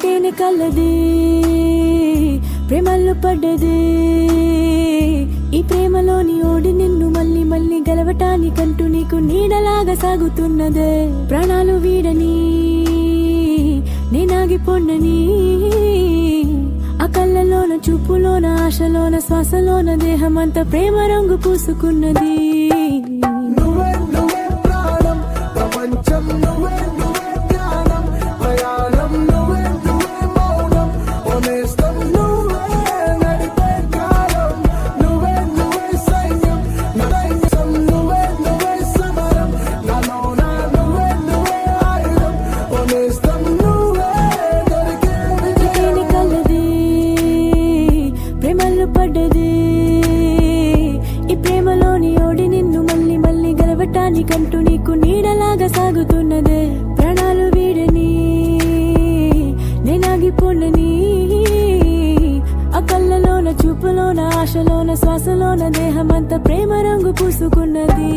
తేనె కల్లది ప్రేమల్లో పడ్డది ఈ ప్రేమలోని ఓడి నిన్ను మళ్ళీ మళ్ళీ గెలవటానికంటూ నీకు నీడలాగా సాగుతున్నదే ప్రాణాలు వీడని నేనాగిపోండని ఆ కళ్ళలోన చూపులోన ఆశలోన శ్వాసలోన దేహమంతా ప్రేమ రంగు పూసుకున్నది పడ్డది ఈ ప్రేమలోని ఓడి నిన్ను మళ్ళీ మళ్ళీ గెలవటానికంటూ నీకు నీడలాగా సాగుతున్నదే ప్రాణాలు వీడని నేనాగిపోండని ఆ కళ్ళలోన చూపులోన ఆశలోన శ్వాసలోన దేహమంతా ప్రేమ రంగు పూసుకున్నది